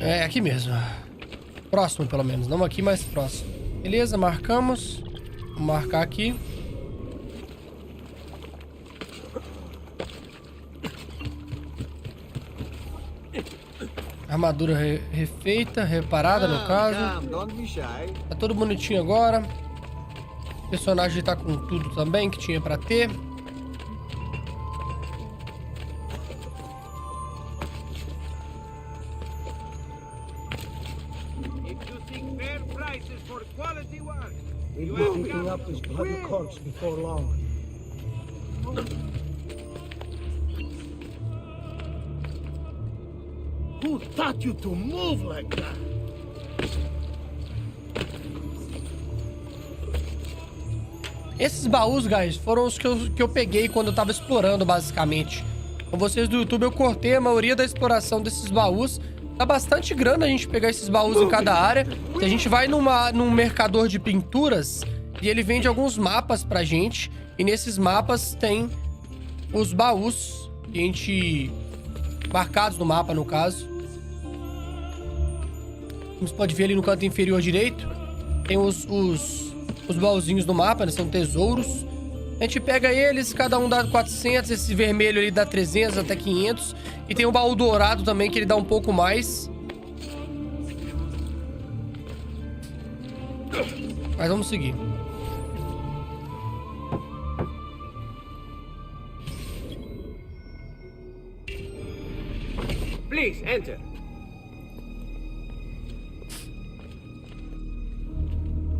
É, aqui mesmo. Próximo, pelo menos. Não aqui, mas próximo. Beleza, marcamos. Vou marcar aqui. Armadura refeita, reparada no caso. Tá tudo bonitinho agora. O personagem tá com tudo também que tinha pra ter. We'll be picking up this bloody corpse before long. Who taught you to move like that? Esses baús, guys, foram os que eu peguei quando eu tava explorando, basicamente. Com vocês do YouTube, eu cortei a maioria da exploração desses baús. Dá bastante grana a gente pegar esses baús em cada área. Se a gente vai num mercador de pinturas e ele vende alguns mapas pra gente. E nesses mapas tem os baús que a gente... marcados no mapa, no caso. Como você pode ver ali no canto inferior direito, tem os baúzinhos do mapa, né? São tesouros. A gente pega eles, cada um dá 400, esse vermelho ali dá 300 até 500. E tem o baú dourado também, que ele dá um pouco mais. Mas vamos seguir. Please, enter.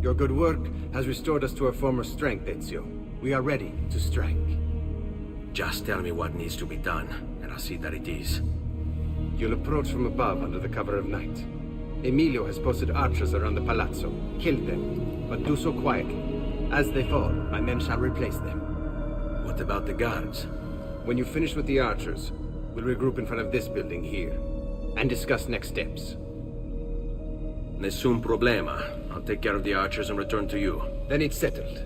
Your good work has restored us to our former strength, Ezio. We are ready to strike. Just tell me what needs to be done, and I'll see that it is. You'll approach from above under the cover of night. Emilio has posted archers around the palazzo. Kill them, but do so quietly. As they fall, my men shall replace them. What about the guards? When you finish with the archers, we'll regroup in front of this building here and discuss next steps. Nessun problema. I'll take care of the archers and return to you. Then it's settled.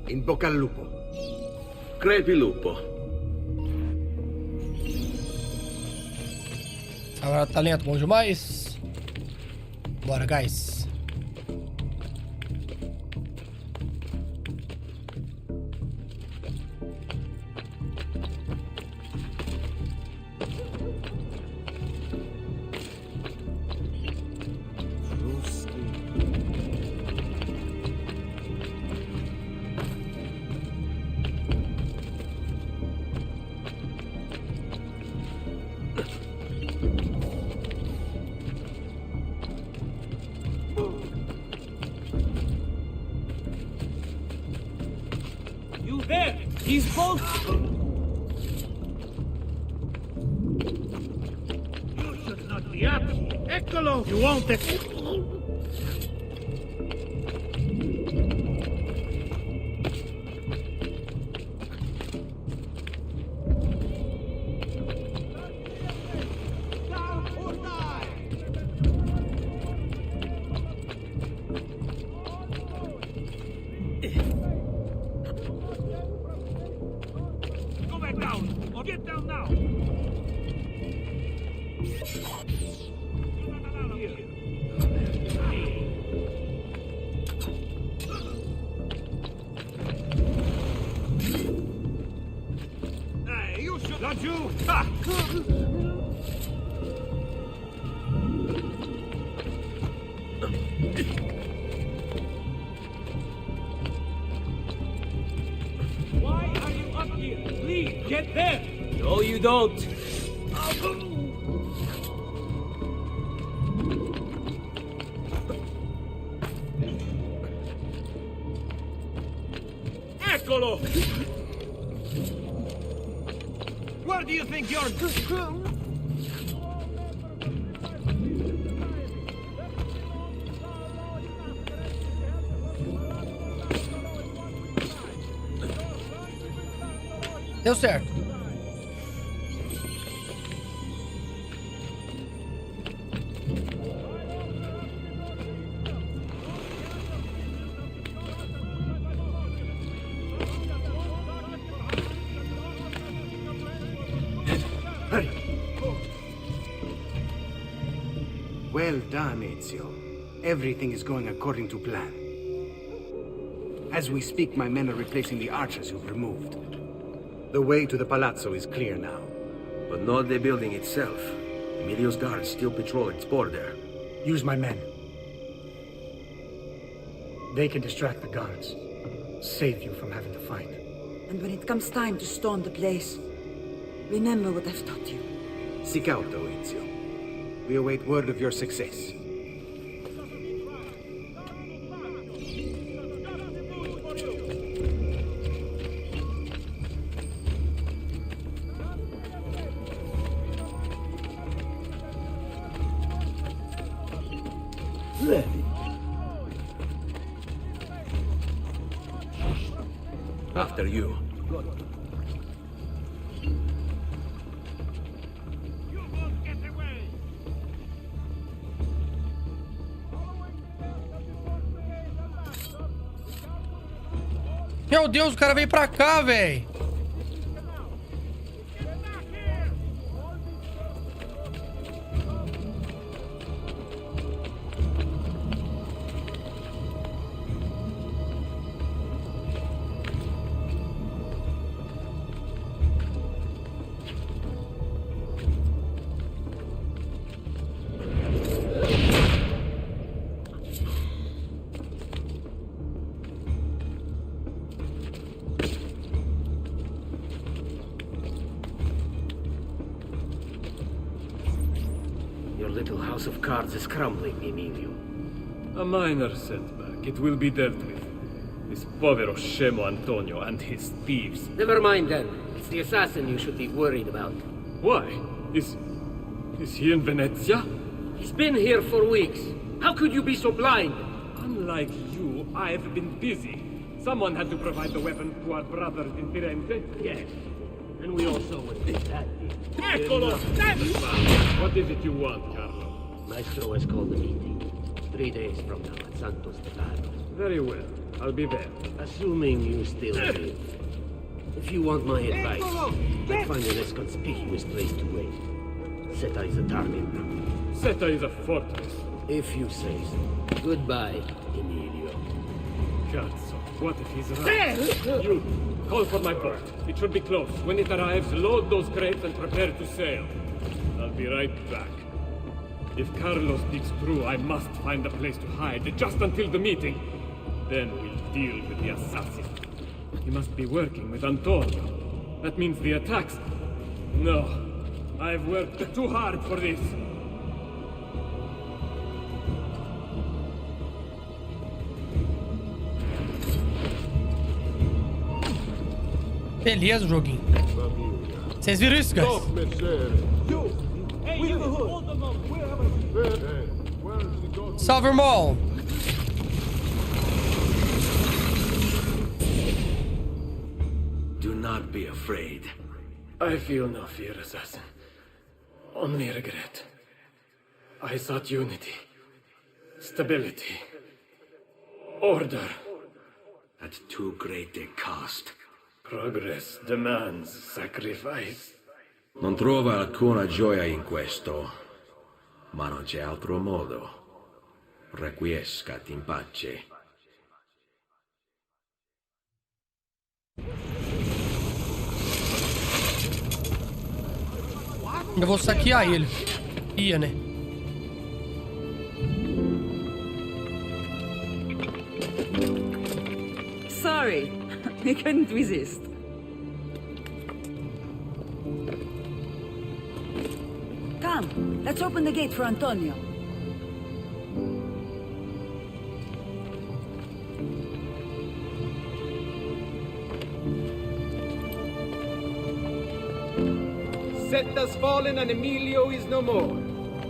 In bocca al lupo. Crepi lupo. Agora talento bom demais. Bora, guys. He's both. You should not be up here. Eccolo! You won't. Why are you up here? Please, get there! No, you don't. Eccolo! Where do you think you're... Deu certo. Well done, Ezio. Everything is going according to plan. As we speak, my men are replacing the archers you've removed. The way to the palazzo is clear now. But not the building itself. Emilio's guards still patrol its border. Use my men. They can distract the guards. Save you from having to fight. And when it comes time to storm the place, remember what I've taught you. Seek out, though, Ezio. We await word of your success. After you. Meu Deus, o cara veio pra cá, velho. Your little house of cards is crumbling, Emilio. A minor setback. It will be dealt with. This povero scemo Antonio and his thieves. Never mind then. It's the assassin you should be worried about. Why? Is he in Venezia? He's been here for weeks. How could you be so blind? Unlike you, I've been busy. Someone had to provide the weapon to our brothers in Firenze. Yes. And we also would be that. Eccolo! What is it you want, Carlo? Maestro has called a meeting. 3 days from now at Santos de Pado. Very well. I'll be there. Assuming you still live. If you want my advice, I'd find a less conspicuous place to wait. Seta is a target. Seta is a fortress. If you say so. Goodbye, Emilio. Cazzo, what if he's right? You, call for my boat. It should be close. When it arrives, load those crates and prepare to sail. I'll be right back. If Carlo speaks true, I must find a place to hide, just until the meeting. Then we'll deal with the assassin. He must be working with Antonio. That means the attacks. No, I've worked too hard for this. Beleza, joguinho. Vocês viram isso, guys? Salve, irmão. Do not be afraid. I feel no fear, assassin. Only regret. I sought unity, stability, order. At too great a cost. Progress demands sacrifice. Non trova alcuna gioia in questo, ma non c'è altro modo. Requiescat in pace. Eu vou saquear ele. Ia, né? Sorry, we couldn't resist. Come, let's open the gate for Antonio. Seta's fallen and Emilio is no more.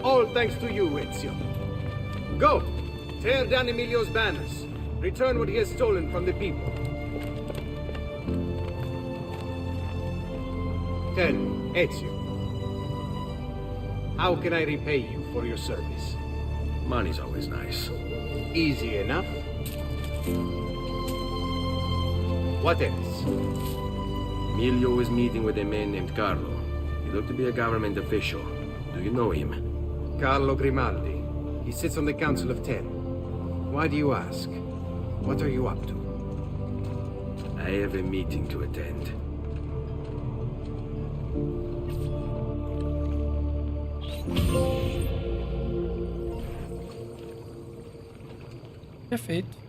All thanks to you, Ezio. Go! Tear down Emilio's banners. Return what he has stolen from the people. Tell me, Ezio. How can I repay you for your service? Money's always nice. Easy enough. What else? Emilio is meeting with a man named Carlo. He looked to be a government official. Do you know him? Carlo Grimaldi. He sits on the Council of 10. Why do you ask? What are you up to? I have a meeting to attend. Perfeito.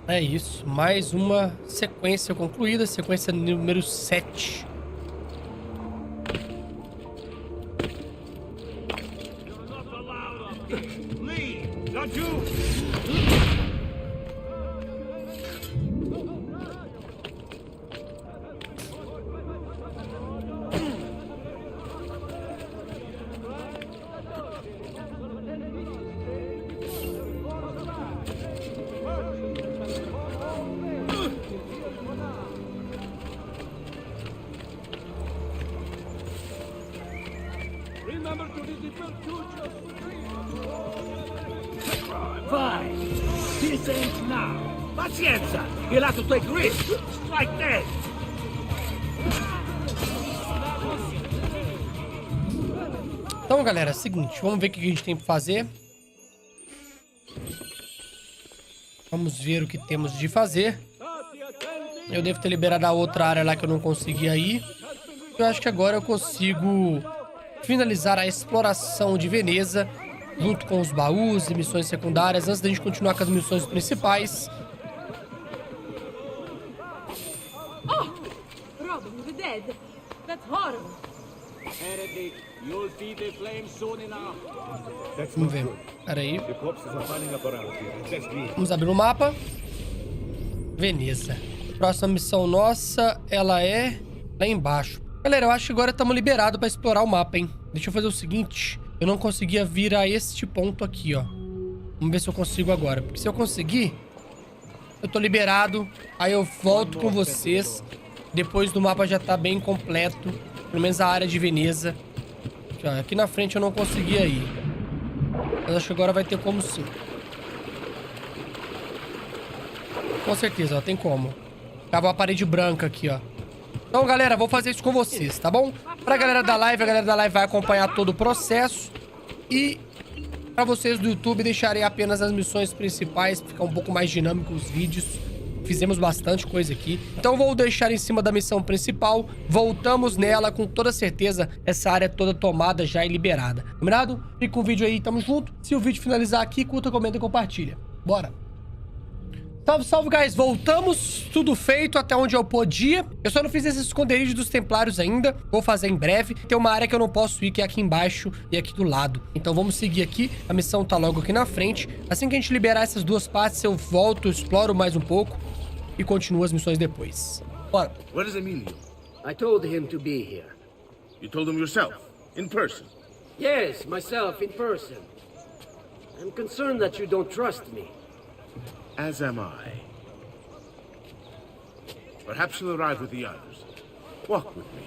É isso, mais uma sequência concluída, sequência número 7. Fine. This ends now. Pazienza! You'll have to take risks. Strike dead. Então, galera, é o seguinte, vamos ver o que a gente tem pra fazer. Vamos ver o que temos de fazer. Eu devo ter liberado a outra área lá que eu não conseguia ir. Eu acho que agora eu consigo finalizar a exploração de Veneza, junto com os baús e missões secundárias, antes da gente continuar com as missões principais. Oh! Robin, the dead. That's horrible. Heretic, you'll see the flames soon enough. Vamos ver. Pera aí. The corpses are piling up around here. Just leave. Vamos abrir o mapa. Veneza. Próxima missão nossa, ela é lá embaixo. Galera, eu acho que agora estamos liberados para explorar o mapa, hein? Deixa eu fazer o seguinte. Eu não conseguia vir a este ponto aqui, ó. Vamos ver se eu consigo agora. Porque se eu conseguir, eu tô liberado. Aí eu volto com vocês. Depois do mapa já tá bem completo. Pelo menos a área de Veneza. Aqui, ó, aqui na frente eu não conseguia ir. Mas acho que agora vai ter como sim. Com certeza, ó, tem como. Tava uma parede branca aqui, ó. Então, galera, vou fazer isso com vocês, tá bom? Pra galera da live, a galera da live vai acompanhar todo o processo. E pra vocês do YouTube, deixarei apenas as missões principais, pra ficar um pouco mais dinâmico os vídeos. Fizemos bastante coisa aqui. Então, vou deixar em cima da missão principal. Voltamos nela, com toda certeza, essa área toda tomada já e liberada. Combinado? Fica com o vídeo aí, tamo junto. Se o vídeo finalizar aqui, curta, comenta e compartilha. Bora! Salve, salve, guys. Voltamos, tudo feito até onde eu podia. Eu só não fiz esse esconderijo dos templários ainda. Vou fazer em breve. Tem uma área que eu não posso ir, que é aqui embaixo e aqui do lado. Então vamos seguir aqui. A missão tá logo aqui na frente. Assim que a gente liberar essas duas partes, eu volto, exploro mais um pouco e continuo as missões depois. Bora. Where is Emilio? I told him to be here. You told him yourself, in person. Yes, myself in person. I'm concerned that you don't trust me. As am I. Perhaps you'll arrive with the others. Walk with me.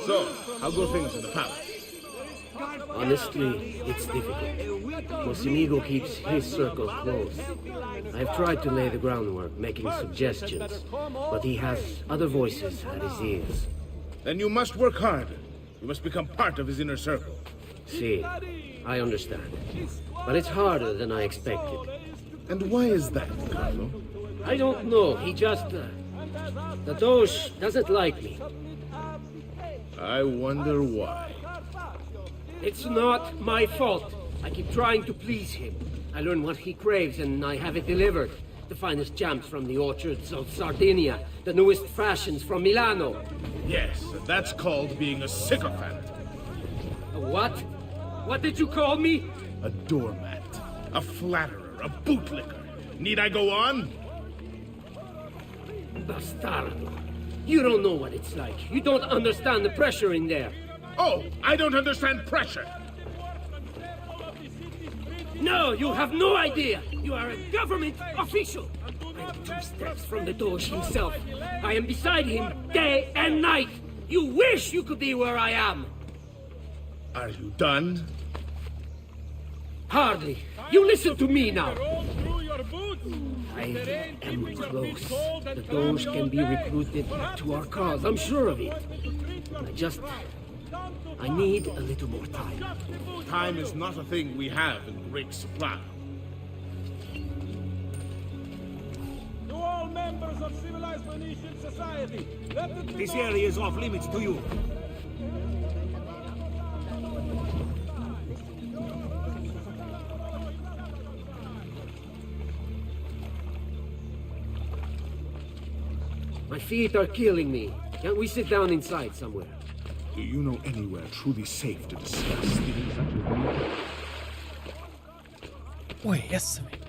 So, how go things in the palace? Honestly, it's difficult. Mosimigo keeps his circle close. I've tried to lay the groundwork, making suggestions, but he has other voices at his ears. Then you must work harder. You must become part of his inner circle. See, I understand. But it's harder than I expected. And why is that, Carlo? I don't know, he just... the Doge doesn't like me. I wonder why. It's not my fault. I keep trying to please him. I learn what he craves and I have it delivered. The finest jams from the orchards of Sardinia, the newest fashions from Milano. Yes, that's called being a sycophant. A what? What did you call me? A doormat, a flatterer, a bootlicker. Need I go on? Bastardo. You don't know what it's like. You don't understand the pressure in there. Oh, I don't understand pressure. No, you have no idea. You are a government official. I'm 2 steps from the Doge himself. I am beside him day and night. You wish you could be where I am. Are you done? Hardly. You listen to me now. I am close. The Doge can be recruited to our cause. I'm sure of it. I need a little more time. Time is not a thing we have in great supply. To all members of civilized Venetian society, this area is off limits to you. My feet are killing me. Can't we sit down inside somewhere? Do you know anywhere truly safe to discuss things such as these? Porra, é essa, velho?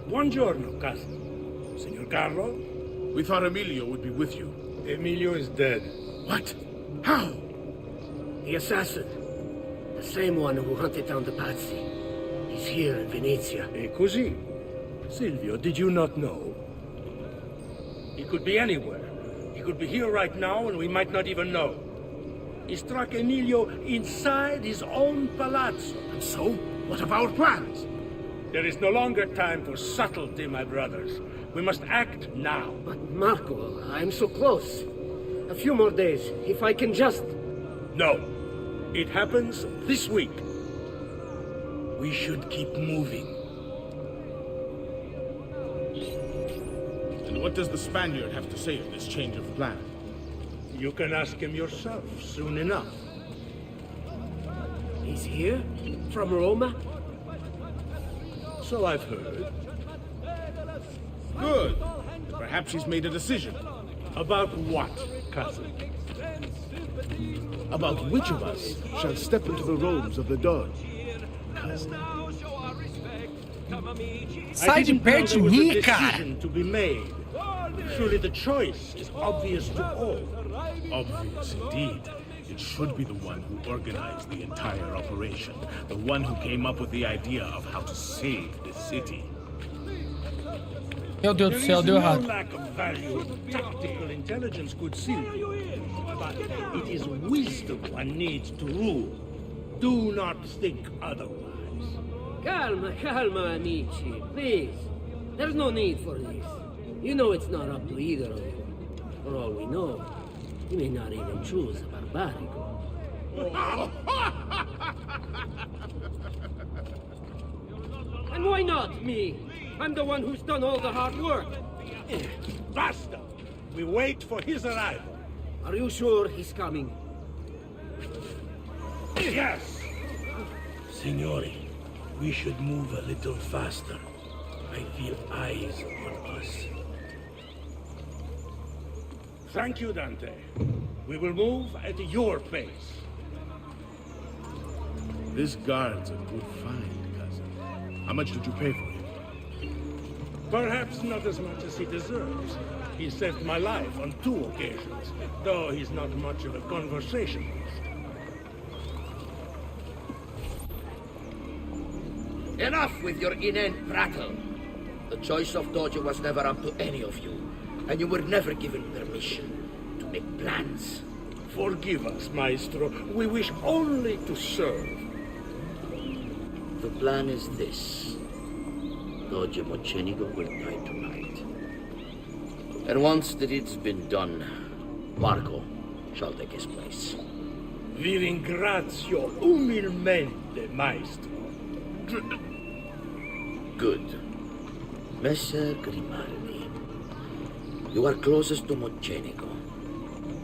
Buongiorno, cousin. Signor Carlo? We thought Emilio would be with you. Emilio is dead. What? How? The assassin. The same one who hunted down the Pazzi. He's here in Venezia. E così? Silvio, did you not know? He could be anywhere. He could be here right now and we might not even know. He struck Emilio inside his own palazzo. And so, what of our plans? There is no longer time for subtlety, my brothers. We must act now. But Marco, I'm so close. A few more days, if I can just... No. It happens this week. We should keep moving. And what does the Spaniard have to say of this change of plan? You can ask him yourself soon enough. He's here? From Roma? So I've heard. Good. Perhaps he's made a decision. About what, cousin? About which of us shall step into the robes of the Doge. Cousin. Sai de perto de mim, cara! To be made. Surely the choice is obvious to all. Obvious indeed. It should be the one who organized the entire operation. The one who came up with the idea of how to save the city. Meu Deus do céu, deu No errado. lack of value in tactical intelligence, good Silvio. But it is wisdom one needs to rule. Do not think otherwise. Calma, calma, amici. Please. There's no need for this. You know it's not up to either of you. For all we know, you may not even choose a barbarico. And why not me? I'm the one who's done all the hard work. Basta! We wait for his arrival. Are you sure he's coming? Yes! Signori, we should move a little faster. I feel eyes on us. Thank you, Dante. We will move at your pace. This guard's a good find, cousin. How much did you pay for him? Perhaps not as much as he deserves. He saved my life on 2 occasions, though he's not much of a conversationalist. Enough with your inane prattle. The choice of Doge was never up to any of you, and you were never given permission to make plans. Forgive us, Maestro. We wish only to serve. The plan is this. Doge Mocenigo will die tonight. And once that it's been done, Marco shall take his place. Vi ringrazio umilmente, maestro. Good. Messer Grimaldi, you are closest to Mocenigo.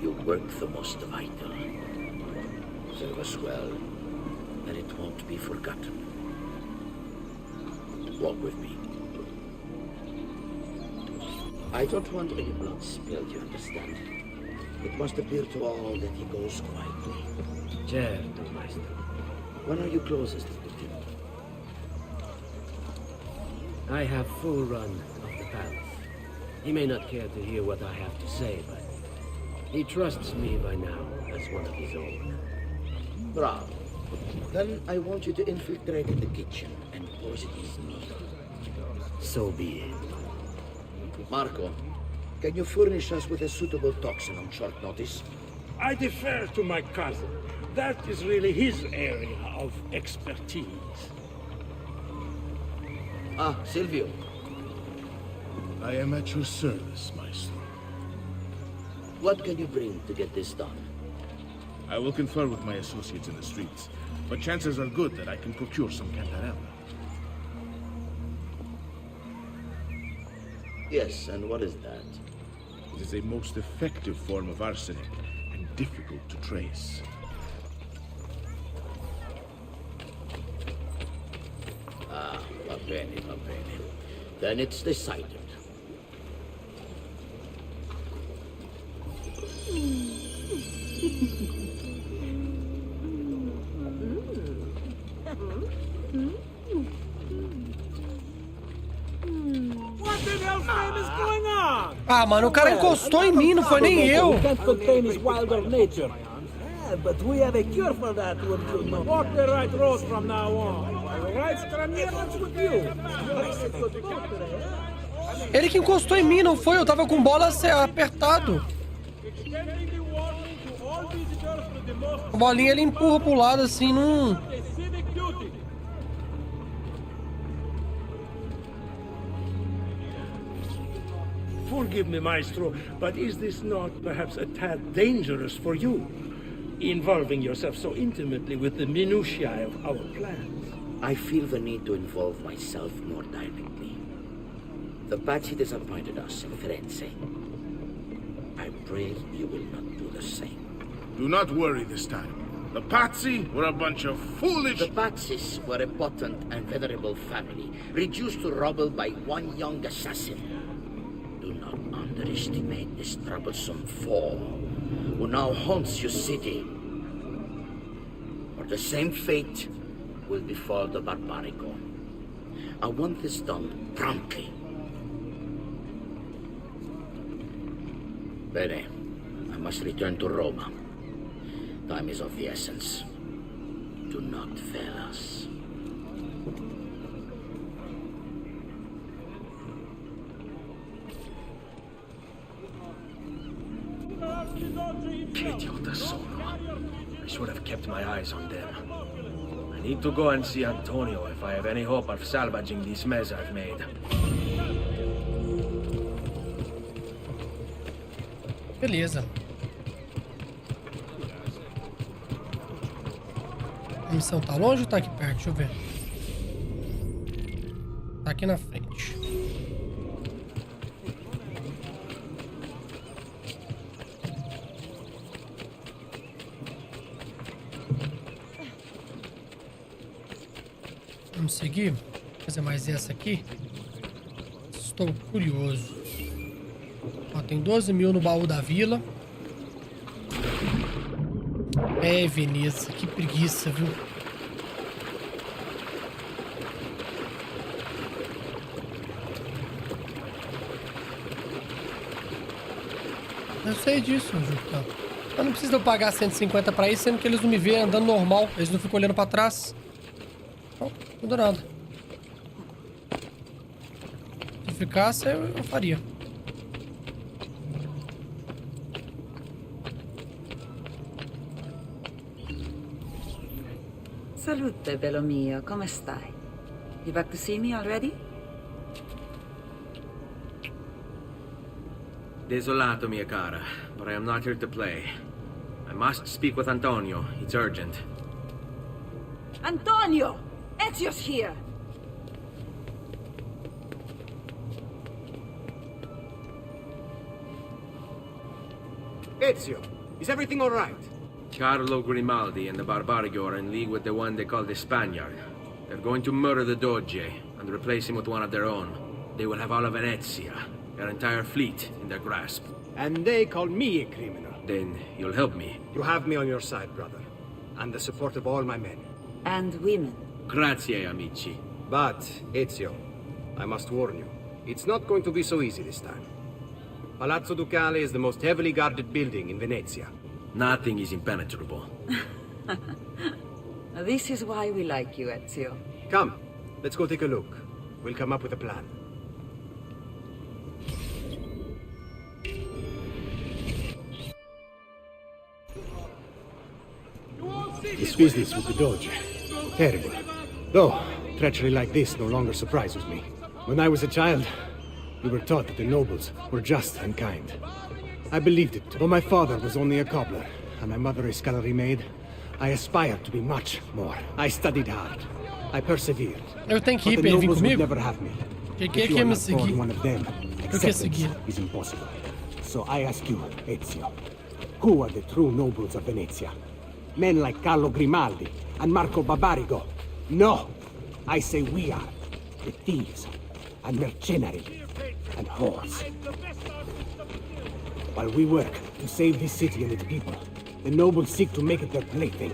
You work the most vital. Serve us well, and it won't be forgotten. Walk with me. I don't want any blood spilled, you understand? It must appear to all that he goes quietly. Certo, maestro. When are you closest to him? I have full run of the palace. He may not care to hear what I have to say, but he trusts me by now as one of his own. Bravo. Then I want you to infiltrate the kitchen and poison his meal. So be it. Marco, can you furnish us with a suitable toxin on short notice? I defer to my cousin. That is really his area of expertise. Ah, Silvio. I am at your service, Maestro. What can you bring to get this done? I will confer with my associates in the streets, but chances are good that I can procure some cantarella. Yes, and what is that? It is a most effective form of arsenic and difficult to trace. Ah, va bene, va bene. Then it's decided. Ah, mano, o cara encostou em mim, não foi nem eu. But we have a cure for that, would you know? Walk the right road from now on. Right, what's with you? Ele que encostou em mim, não foi? Eu tava com bola apertado. A bolinha ele empurra pro lado assim, não... Forgive me, Maestro, but is this not perhaps a tad dangerous for you? Involving yourself so intimately with the minutiae of our plans. I feel the need to involve myself more directly. The Pazzi disappointed us in Firenze. I pray you will not do the same. Do not worry this time. The Pazzi were a bunch of foolish... The Pazzis were a potent and venerable family, reduced to rubble by one young assassin. Do not underestimate this troublesome foe who now haunts your city. Or the same fate will befall the Barbarico. I want this done promptly. Bene, I must return to Roma. Time is of the essence. Do not fail us. Che idiota sono. I should have kept my eyes on them. I need to go and see Antonio if I have any hope of salvaging this mess I've made. Beleza. A missão tá longe ou tá aqui perto? Deixa eu ver. Tá aqui na frente. Vamos seguir. Vou fazer mais essa aqui. Estou curioso. Ó, tem 12 mil no baú da vila. É, Veneza, que preguiça, viu? Eu sei disso, Juca. Eu não preciso eu pagar 150 pra isso, sendo que eles não me veem andando normal. Eles não ficam olhando pra trás. Não, não dou nada. Se ficasse, eu faria. Salute, bello mio. Come stai? You back to see me already? Desolato, mia cara, but I am not here to play. I'm must speak with Antonio. It's urgent. Antonio! Ezio's here! Ezio, is everything all right? Carlo Grimaldi and the Barbarigo are in league with the one they call the Spaniard. They're going to murder the Doge and replace him with one of their own. They will have all of Venezia, their entire fleet, in their grasp. And they call me a criminal. Then you'll help me. You have me on your side, brother. And the support of all my men. And women. Grazie, amici. But, Ezio, I must warn you, it's not going to be so easy this time. Palazzo Ducale is the most heavily guarded building in Venezia. Nothing is impenetrable. This is why we like you, Ezio. Come, let's go take a look. We'll come up with a plan. This business with the Doge. Terrible. Though, treachery like this no longer surprises me. When I was a child, we were taught that the nobles were just and kind. I believed it. Though my father was only a cobbler, and my mother a scullery maid, I aspired to be much more. I studied hard. I persevered. Eu tenho que ir But pra the ele vir nobles would comigo? never have me. Que If you ia are me not born seguir? one of them, Eu quero acceptance seguir. is impossible. So I ask you, Ezio, who are the true nobles of Venezia? Men like Carlo Grimaldi and Marco Barbarigo? No! I say we are. The thieves and mercenary and whores. While we work to save this city and its people, the nobles seek to make it their plaything.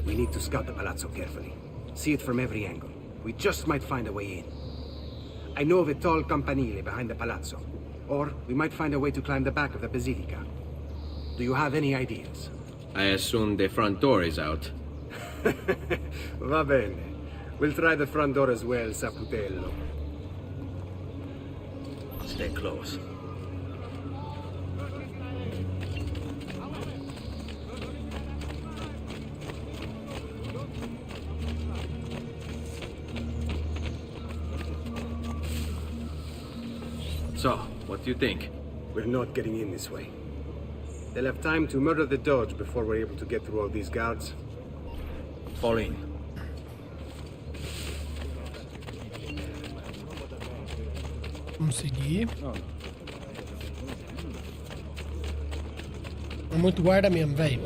We need to scout the palazzo carefully. See it from every angle. We just might find a way in. I know of a tall campanile behind the palazzo. Or we might find a way to climb the back of the basilica. Do you have any ideas? I assume the front door is out. Va bene. We'll try the front door as well, Saputello. Stay close. So, what do you think? We're not getting in this way. They'll have time to murder the Doge before we're able to get through all these guards. Fall in. Vamos seguir. É muito guarda mesmo, velho.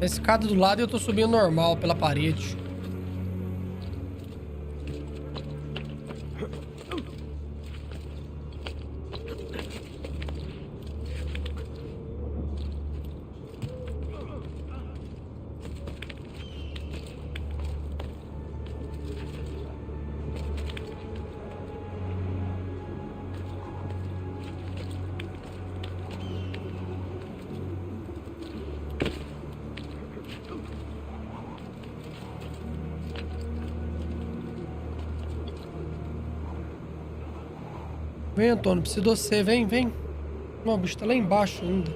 A escada do lado e eu tô subindo normal pela parede. Vem, Antônio, preciso de você. Vem, vem. Não, o bicho tá lá embaixo ainda.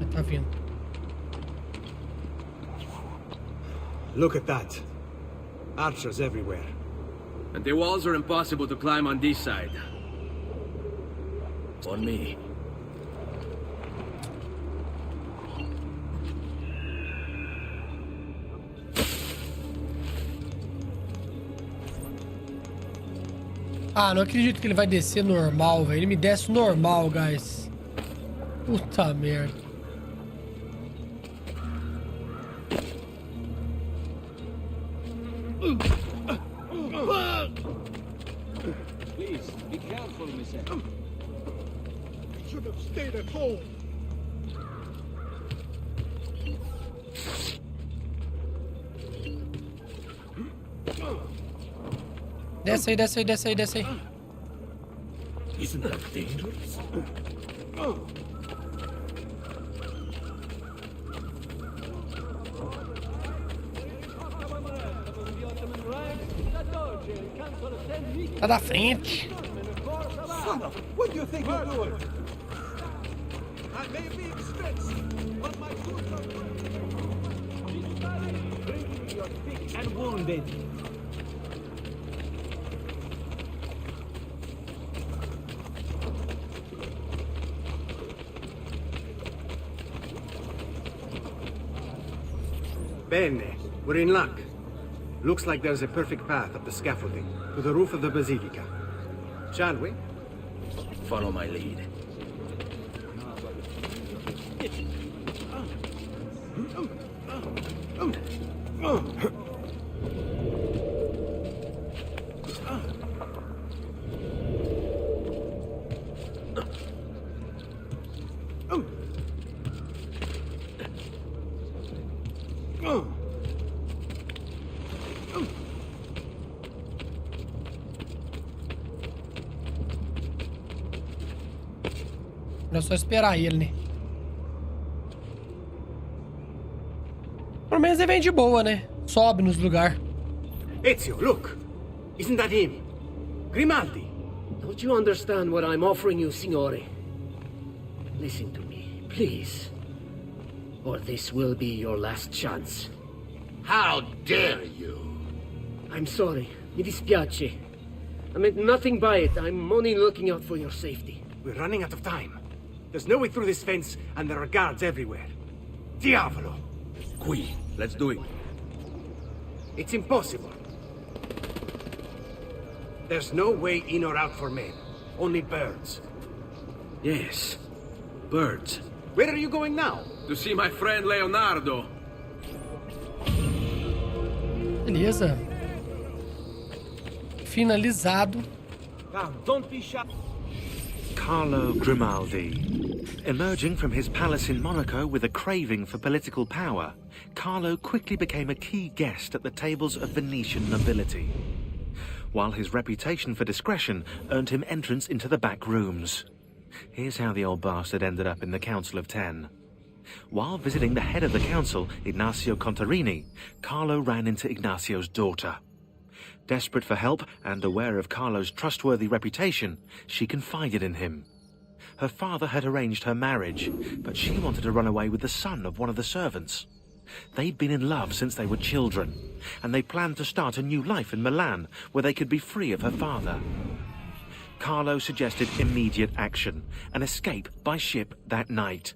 Ele tá vindo. Look at that. Archers everywhere. And the walls are impossible to climb on this side. On me. Ah, não acredito que ele vai descer normal, velho. Ele me desce normal, guys. Puta merda. Please, be careful, Mister. I should have stayed at home. Desce aí, desce aí, desce aí, desce aí. Isn't that dangerous? Tá da frente. What do you think you're doing? I may be expensive, but my goods are sick and wounded. Bene, we're in luck. Looks like there's a perfect path up the scaffolding to the roof of the basilica. Shall we? Follow my lead. É só esperar ele, né? Pelo menos ele vem de boa, né? Sobe nos lugares. Ezio, look! Isn't that him? Grimaldi! Don't you understand what I'm offering you, Signore? Listen to me, please. Or this will be your last chance. How dare you? I'm sorry. Mi dispiace. I meant nothing by it. I'm only looking out for your safety. We're running out of time. There's no way through this fence, and there are guards everywhere. Diavolo! Qui, let's do it. It's impossible. There's no way in or out for men. Only birds. Yes, birds. Where are you going now? To see my friend Leonardo. Beleza. Finalizado. Now, don't be shy. Carlo Grimaldi. Emerging from his palace in Monaco with a craving for political power, Carlo quickly became a key guest at the tables of Venetian nobility, while his reputation for discretion earned him entrance into the back rooms. Here's how the old bastard ended up in the Council of Ten. While visiting the head of the council, Ignazio Contarini, Carlo ran into Ignazio's daughter. Desperate for help and aware of Carlo's trustworthy reputation, she confided in him. Her father had arranged her marriage, but she wanted to run away with the son of one of the servants. They'd been in love since they were children, and they planned to start a new life in Milan, where they could be free of her father. Carlo suggested immediate action, an escape by ship that night.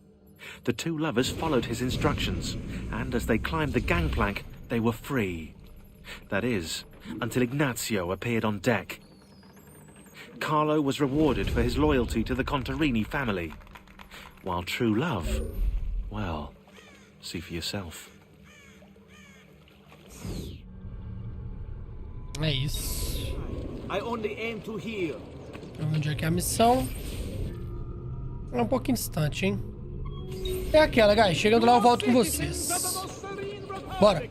The two lovers followed his instructions, and as they climbed the gangplank, they were free. That is, until Ignazio appeared on deck. Carlo was rewarded for his loyalty to the Contarini family, while true love, well, see for yourself. É isso. I only aim to heal. Onde é que é a missão? É um pouquinho distante, hein? É aquela, guys. Chegando lá, eu volto com vocês. Bora.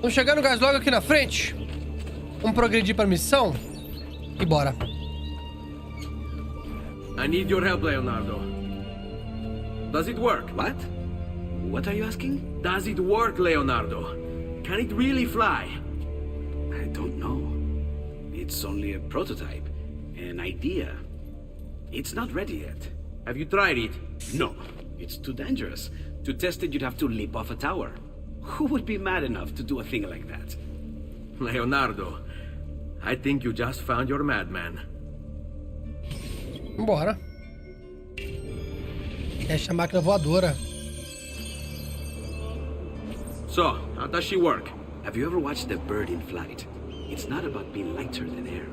Vamos chegando, guys, logo aqui na frente. Vamos progredir pra missão. E bora. I need your help, Leonardo. Does it work? What? What are you asking? Does it work, Leonardo? Can it really fly? I don't know. It's only a prototype, an idea. It's not ready yet. Have you tried it? No, it's too dangerous. To test it, you'd have to leap off a tower. Who would be mad enough to do a thing like that? Leonardo, I think you just found your madman. Bora. Teste a máquina voadora. So, how does she work? Have you ever watched a bird in flight? It's not about being lighter than air.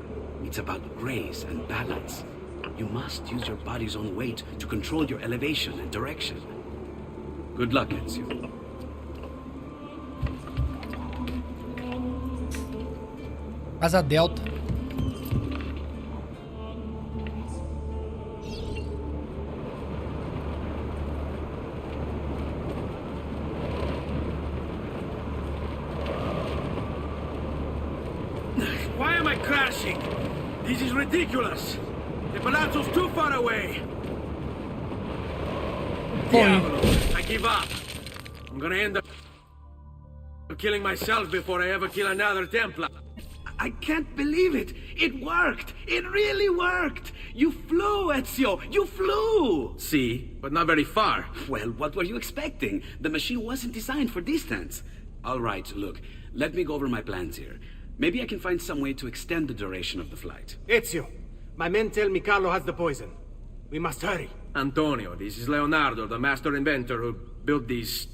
It's about grace and balance. You must use your body's own weight to control your elevation and direction. Good luck, Ezio. Asa Delta. Why This is ridiculous. The palazzo's too far away. Diavolo, I give up. I'm gonna end up killing myself before I ever kill another Templar. I can't believe it! It worked! It really worked! You flew, Ezio! You flew! See, but not very far. Well, what were you expecting? The machine wasn't designed for distance. All right, look, let me go over my plans here. Maybe I can find some way to extend the duration of the flight. Ezio, my men tell me Carlo has the poison. We must hurry. Antonio, this is Leonardo, the master inventor who built these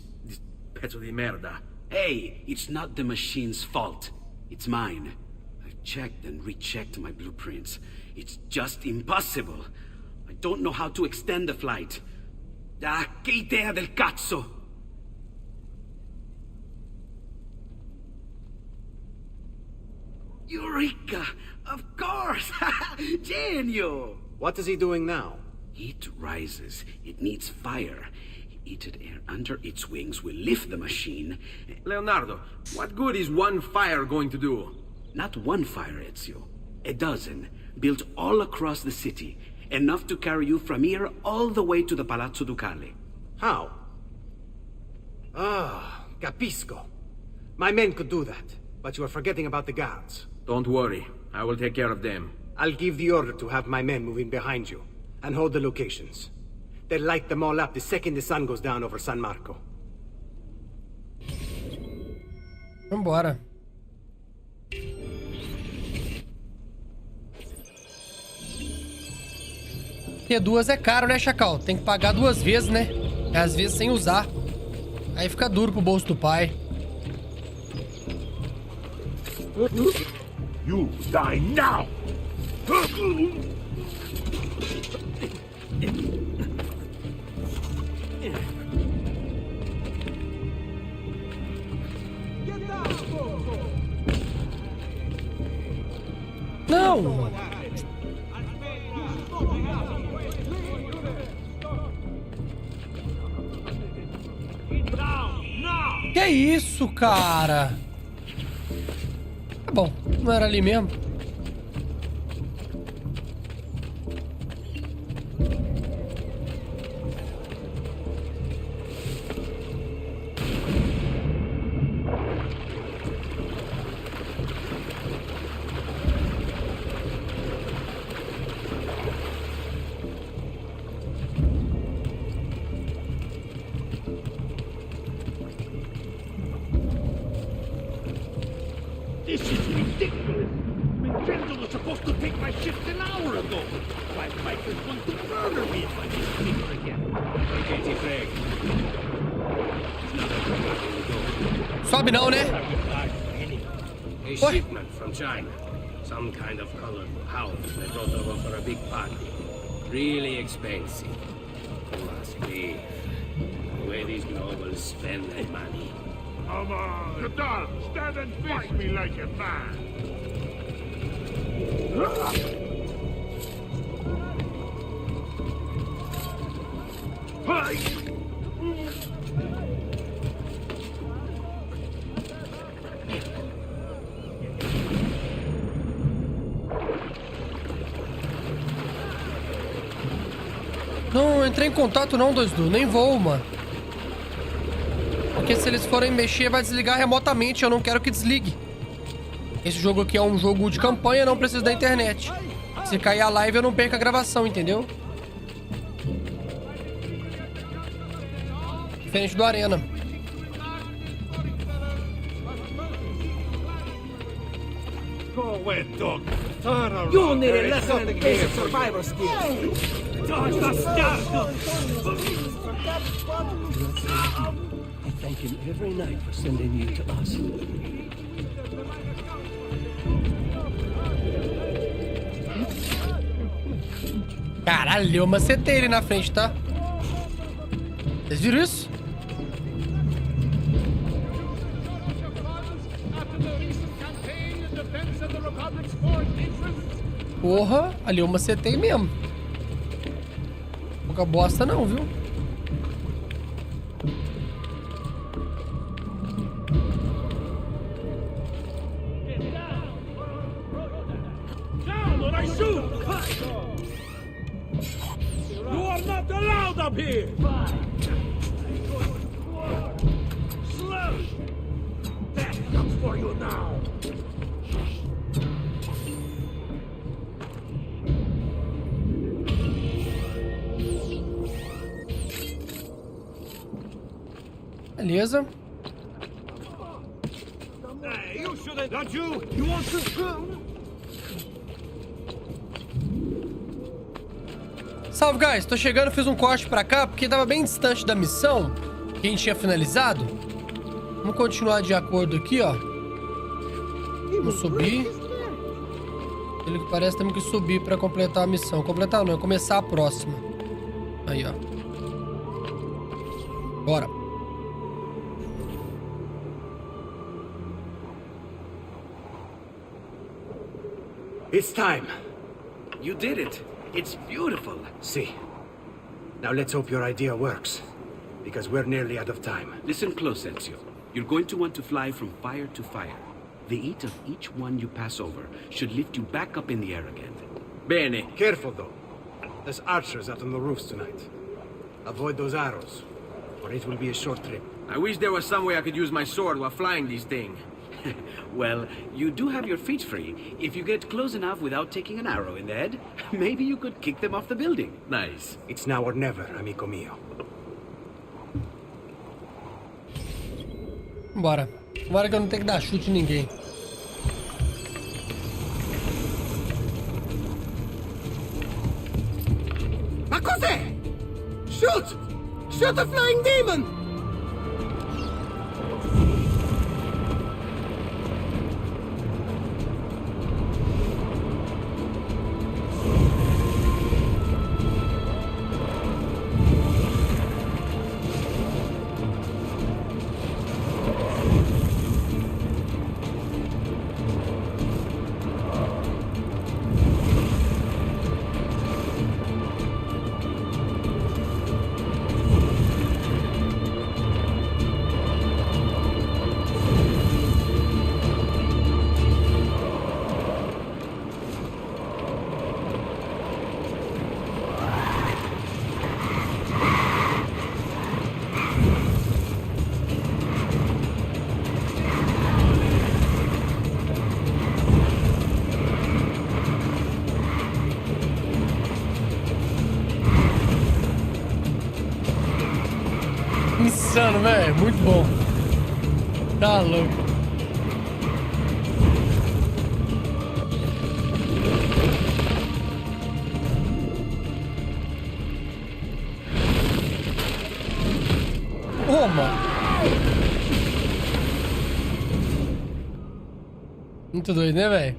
pezzo di merda. Hey, it's not the machine's fault. It's mine. I've checked and rechecked my blueprints. It's just impossible. I don't know how to extend the flight. Ah, che idea del cazzo! Eureka! Of course! Genio! What is he doing now? Heat rises. It needs fire. Heated air under its wings will lift the machine. Leonardo, what good is one fire going to do? Not one fire, Ezio. A dozen, built all across the city. Enough to carry you from here all the way to the Palazzo Ducale. How? Ah, capisco. My men could do that, but you are forgetting about the guards. Don't worry, I will take care of them. I'll give the order to have my men move in behind you, and hold the locations. They'll light them all up the second the sun goes down over San Marco. Vambora. Porque duas é caro, né, Chacal? Tem que pagar duas vezes, né? Às vezes sem usar. Aí fica duro pro bolso do pai. You die now! Não! Que isso, cara? Tá bom, não era ali mesmo. This is ridiculous! Vincenzo was supposed to take my shift an hour ago! My wife is going to murder me if I miss dinner again! Katie Craig. Sobe não, né? A shipment from China. Some kind of colored house they brought over for a big party. Really expensive. Must be. The way these nobles spend their money. Come on! Gadal, stand and face me like a man! Não entrei em contato não, 2Du. Nem vou, mano. Porque se eles forem mexer, vai desligar remotamente. Eu não quero que desligue. Esse jogo aqui é um jogo de campanha, não precisa da internet. Se cair a live, eu não perco a gravação, entendeu? Diferente do Arena. Go away, dog! You need a lesson in basic survival skills! Dodge the star! I thank him every night for sending you to us. Caralho, eu macetei ele na frente, tá? Vocês viram isso? Porra, ali eu macetei mesmo. Pouca bosta não, viu? stop here! Slow! Death comes for you now! Beleza. Hey, you shouldn't... Not you! You want to... Salve, guys. Tô chegando, fiz um corte pra cá, porque tava bem distante da missão que a gente tinha finalizado. Vamos continuar de acordo aqui, ó. Vamos subir. Ele que parece temos que subir pra completar a missão. Completar não, é começar a próxima. Aí, ó. Bora. It's time. You did it. It's beautiful. See. Now let's hope your idea works. Because we're nearly out of time. Listen close, Ezio. You're going to want to fly from fire to fire. The heat of each one you pass over should lift you back up in the air again. Bene. Careful, though. There's archers out on the roofs tonight. Avoid those arrows, or it will be a short trip. I wish there was some way I could use my sword while flying this thing. Well, you do have your feet free. If you get close enough without taking an arrow in the head, maybe you could kick them off the building. Nice. It's now or never, amico mio. Bora. Bora que eu não tenho que dar chute em ninguém. Ma cos'è? Shoot! Shoot a flying demon! Insano, velho. Muito bom. Tá louco. Ô, mano. Muito doido, né, velho?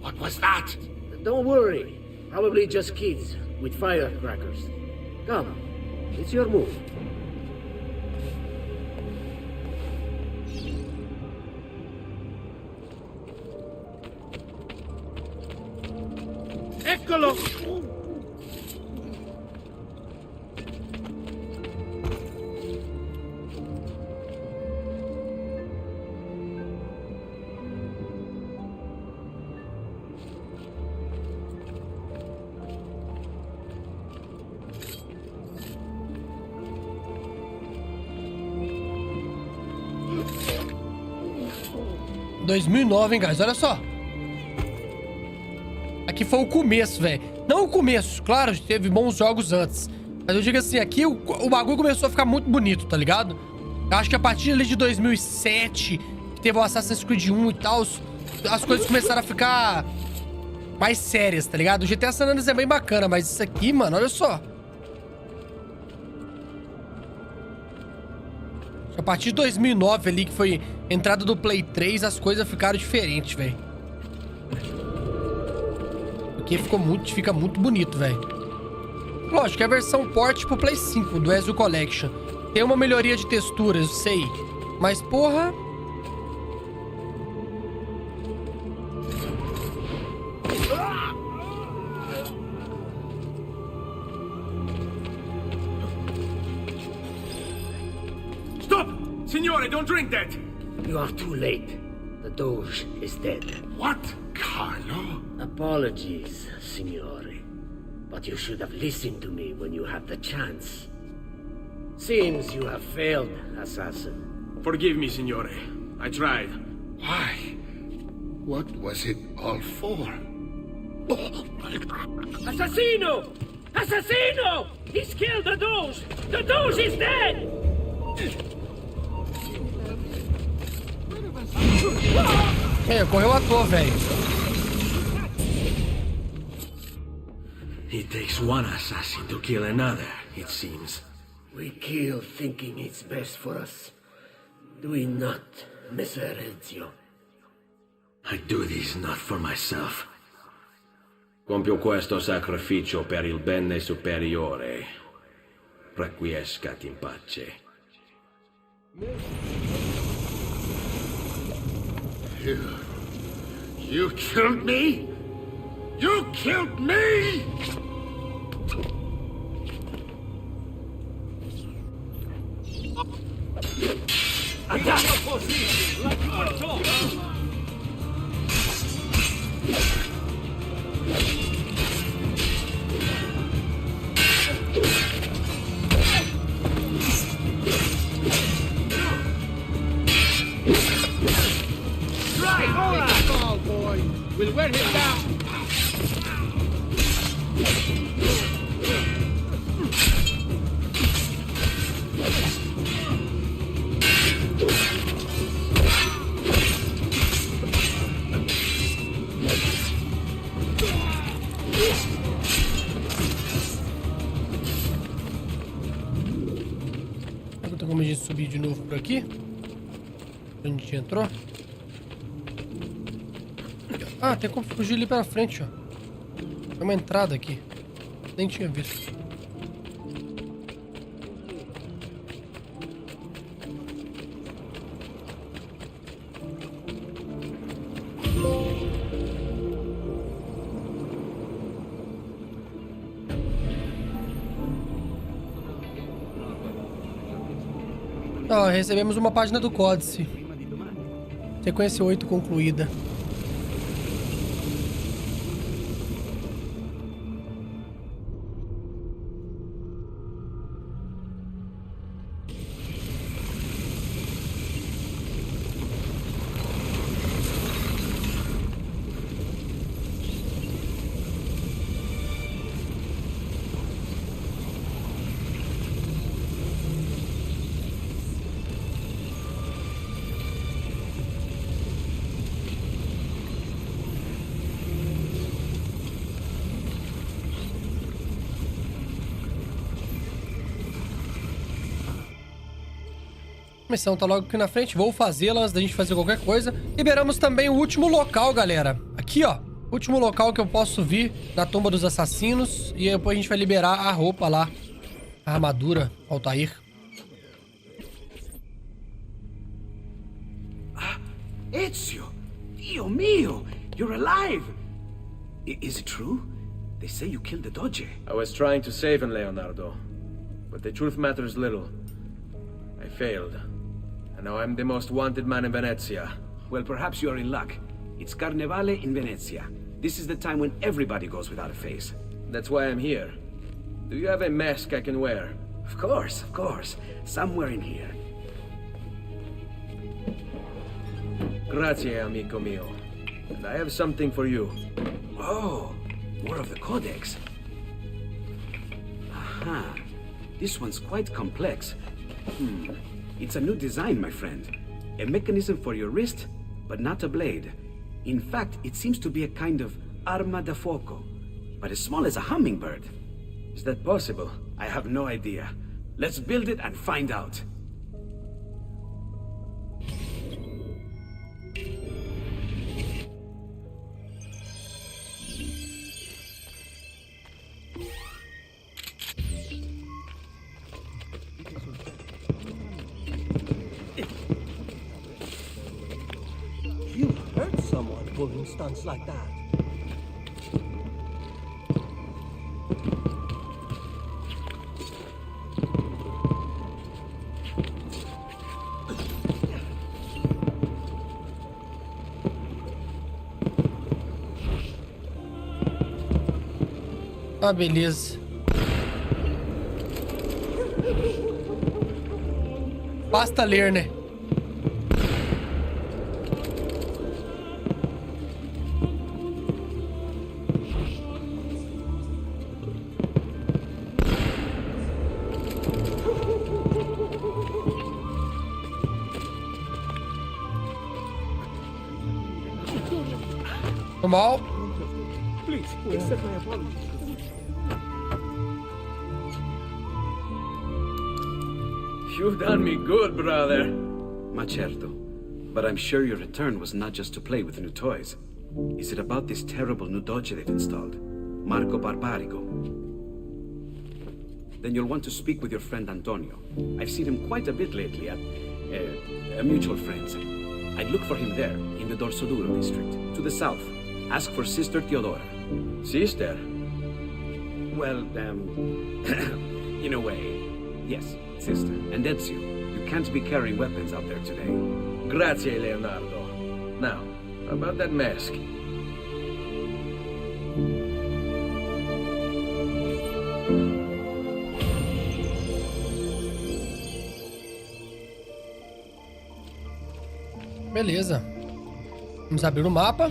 What was that? Don't worry. Probably just kids with firecrackers. Come, it's your move. Eccolo! Em 2009, hein, guys? Olha só. Aqui foi o começo, velho. Não o começo, claro, teve bons jogos antes. Mas eu digo assim, aqui o bagulho começou a ficar muito bonito, tá ligado? Eu acho que a partir ali de 2007, que teve o Assassin's Creed 1 e tal, as coisas começaram a ficar mais sérias, tá ligado? O GTA San Andreas é bem bacana, mas isso aqui, mano, olha só. A partir de 2009 ali, que foi a entrada do Play 3, as coisas ficaram diferentes, velho. Porque fica muito bonito, velho. Lógico, é a versão port pro Play 5 do Ezio Collection. Tem uma melhoria de texturas, eu sei. Mas, porra... Stop! Signore, don't drink that! You are too late. The Doge is dead. What? Carlo? Apologies, signore. But you should have listened to me when you had the chance. Seems you have failed, assassin. Forgive me, signore. I tried. Why? What was it all for? Assassino! Assassino! He's killed the Doge! The Doge is dead! Correu o ator, velho. It takes one assassin to kill another, it seems. We kill thinking it's best for us. Do we not, Messer Ezio? I do this not for myself. Compio questo sacrificio per il bene superiore. Requiescat in pace. You killed me? You killed me? Attack your position, like you were told! Right, all right, ball boy. We'll wear him down. Tem como a gente subir de novo por aqui? Onde a gente entrou? Ah, tem como fugir ali pra frente, ó. Tem uma entrada aqui. Nem tinha visto. Ó, recebemos uma página do códice. Sequência 8 concluída. A missão tá logo aqui na frente, vou fazê-la antes da gente fazer qualquer coisa. Liberamos também o último local, galera. Aqui, ó, último local que eu posso vir na tumba dos assassinos. E depois a gente vai liberar a roupa lá, a armadura, Altair. Ezio! Dio mio! You're alive! Is it true? They say you killed the Doge. I was trying to save him, Leonardo. But the truth matters little. I failed. And now I'm the most wanted man in Venezia. Well, perhaps you're in luck. It's Carnevale in Venezia. This is the time when everybody goes without a face. That's why I'm here. Do you have a mask I can wear? Of course, of course. Somewhere in here. Grazie, amico mio. And I have something for you. Oh, more of the Codex. Aha. This one's quite complex. It's a new design, my friend. A mechanism for your wrist, but not a blade. In fact, it seems to be a kind of arma da fuoco, but as small as a hummingbird. Is that possible? I have no idea. Let's build it and find out. Pulling stunts like that. Ah, beleza. Basta ler, né? Normal. Please, accept my apologies. You've done me good, brother. Ma certo. But I'm sure your return was not just to play with new toys. Is it about this terrible new doge they've installed? Marco Barbarigo? Then you'll want to speak with your friend Antonio. I've seen him quite a bit lately at a mutual friend's. I'd look for him there, in the Dorsoduro district, to the south. Ask for Sister Theodora. Sister? Well, in a way, yes, sister. And Ezio, you can't be carrying weapons out there today. Grazie, Leonardo. Now, about that mask. Beleza. Vamos abrir o mapa.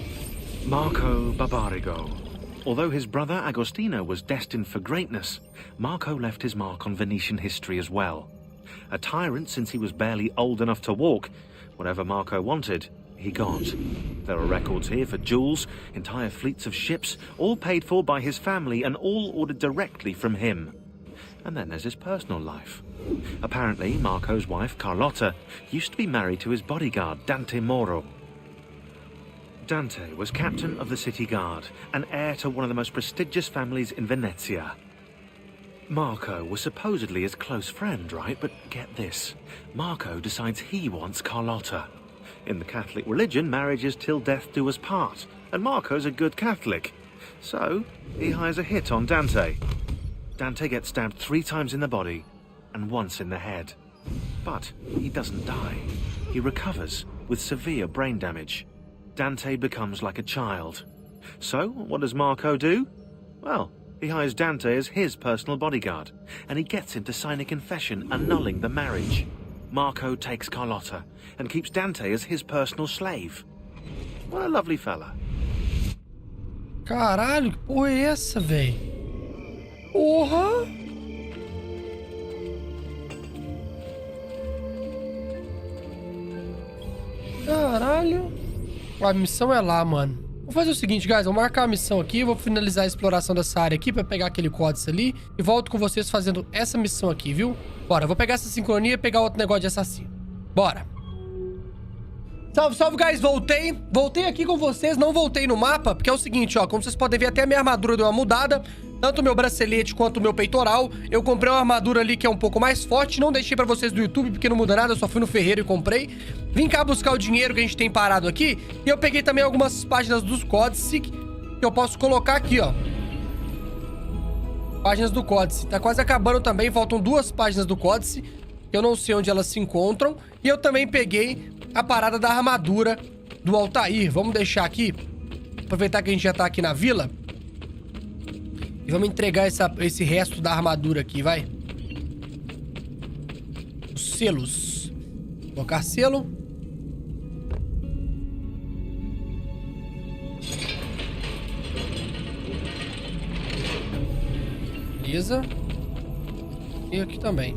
Marco Barbarigo. Although his brother Agostino was destined for greatness, Marco left his mark on Venetian history as well. A tyrant since he was barely old enough to walk, whatever Marco wanted, he got. There are records here for jewels, entire fleets of ships, all paid for by his family and all ordered directly from him. And then there's his personal life. Apparently, Marco's wife, Carlotta, used to be married to his bodyguard, Dante Moro. Dante was captain of the city guard and heir to one of the most prestigious families in Venezia. Marco was supposedly his close friend, right? But get this, Marco decides he wants Carlotta. In the Catholic religion, marriage is till death do us part, and Marco's a good Catholic. So, he hires a hit on Dante. Dante gets stabbed 3 times in the body and once in the head. But he doesn't die. He recovers with severe brain damage. Dante becomes like a child. So, what does Marco do? Well, he hires Dante as his personal bodyguard, and he gets him to sign a confession annulling the marriage. Marco takes Carlotta and keeps Dante as his personal slave. What a lovely fella. Caralho, que porra é essa, véi? Porra! Caralho. A missão é lá, mano. Vou fazer o seguinte, guys. Vou marcar a missão aqui. Vou finalizar a exploração dessa área aqui pra pegar aquele códice ali. E volto com vocês fazendo essa missão aqui, viu? Bora, vou pegar essa sincronia e pegar outro negócio de assassino. Bora. Salve, salve, guys. Voltei. Voltei aqui com vocês. Não voltei no mapa, porque é o seguinte, ó. Como vocês podem ver, até a minha armadura deu uma mudada. Tanto o meu bracelete quanto o meu peitoral. Eu comprei uma armadura ali que é um pouco mais forte. Não deixei pra vocês do YouTube, porque não muda nada. Eu só fui no ferreiro e comprei. Vim cá buscar o dinheiro que a gente tem parado aqui. E eu peguei também algumas páginas dos códices que eu posso colocar aqui, ó. Páginas do códice. Tá quase acabando também. Faltam 2 páginas do códice. Eu não sei onde elas se encontram. E eu também peguei a parada da armadura do Altair. Vamos deixar aqui. Aproveitar que a gente já tá aqui na vila. E vamos entregar esse resto da armadura aqui, vai. Os selos. Colocar selo. Beleza. E aqui também.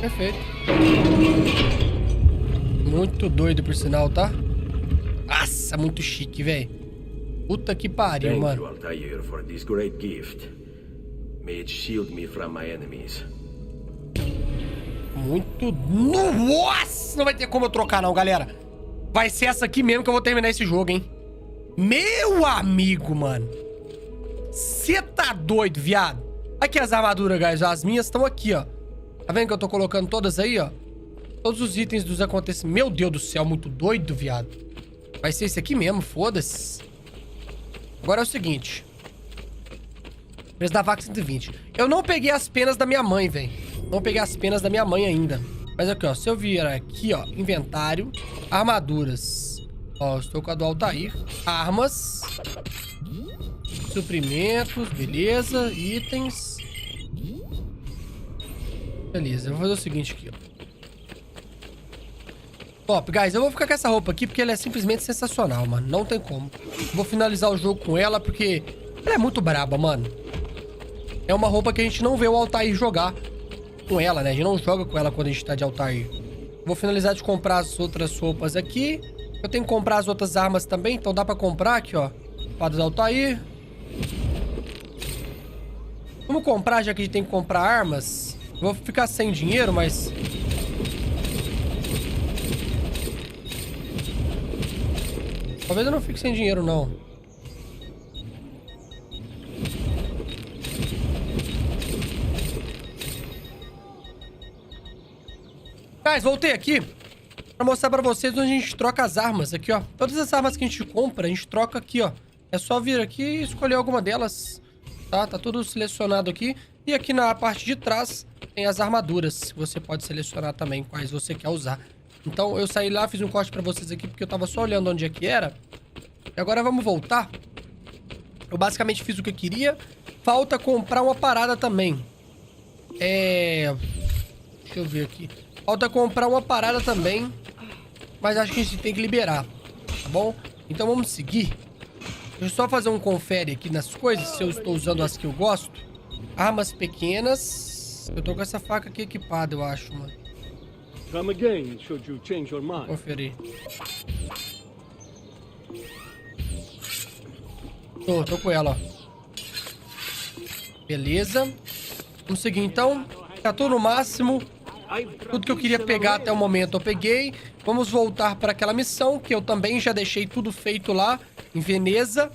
Perfeito. Muito doido, por sinal, tá? Nossa, muito chique, velho. Puta que pariu, mano. Thank you, Altair, for this great gift. May it shield me from my enemies. Muito... Nossa! Não vai ter como eu trocar, não, galera. Vai ser essa aqui mesmo que eu vou terminar esse jogo, hein? Meu amigo, mano. Você tá doido, viado? Aqui as armaduras, guys. As minhas estão aqui, ó. Tá vendo que eu tô colocando todas aí, ó? Todos os itens dos acontecimentos. Meu Deus do céu, muito doido, viado. Vai ser esse aqui mesmo, foda-se. Agora é o seguinte. Preço da vaca 120. Eu não peguei as penas da minha mãe, velho. Não peguei as penas da minha mãe ainda. Mas aqui, ó. Se eu vier aqui, ó. Inventário. Armaduras. Ó, estou com a do Altair. Armas. Suprimentos, beleza. Itens. Beleza, eu vou fazer o seguinte aqui, ó. Top, guys, eu vou ficar com essa roupa aqui porque ela é simplesmente sensacional, mano. Não tem como. Vou finalizar o jogo com ela porque ela é muito braba, mano. É uma roupa que a gente não vê o Altair jogar com ela, né? A gente não joga com ela quando a gente tá de Altair. Vou finalizar de comprar as outras roupas aqui. Eu tenho que comprar as outras armas também, então dá pra comprar aqui, ó. Espada do Altair. Vamos comprar, já que a gente tem que comprar armas. Vou ficar sem dinheiro, mas... talvez eu não fique sem dinheiro, não. Guys, voltei aqui pra mostrar pra vocês onde a gente troca as armas. Aqui, ó. Todas as armas que a gente compra, a gente troca aqui, ó. É só vir aqui e escolher alguma delas. Tá? Tá tudo selecionado aqui. E aqui na parte de trás tem as armaduras. Que você pode selecionar também quais você quer usar. Então eu saí lá, fiz um corte pra vocês aqui porque eu tava só olhando onde é que era. E agora vamos voltar. Eu basicamente fiz o que eu queria. Falta comprar uma parada também. Deixa eu ver aqui. Falta comprar uma parada também. Mas acho que a gente tem que liberar. Tá bom? Então vamos seguir. Deixa eu só fazer um confere aqui nas coisas. Se eu estou usando as que eu gosto. Armas pequenas. Eu tô com essa faca aqui equipada, eu acho, mano. Come again, should you change your mind. Conferir. Tô com ela, ó. Beleza. Vamos seguir, então. Já tô no máximo. Tudo que eu queria pegar até o momento eu peguei. Vamos voltar para aquela missão, que eu também já deixei tudo feito lá, em Veneza.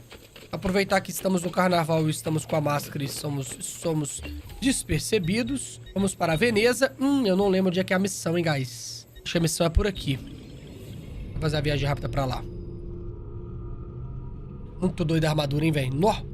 Aproveitar que estamos no carnaval e estamos com a máscara e somos despercebidos. Vamos para Veneza. Eu não lembro onde é que é a missão, hein, guys. Acho que a missão é por aqui. Vou fazer a viagem rápida pra lá. Muito doida a armadura, hein, velho. Nó!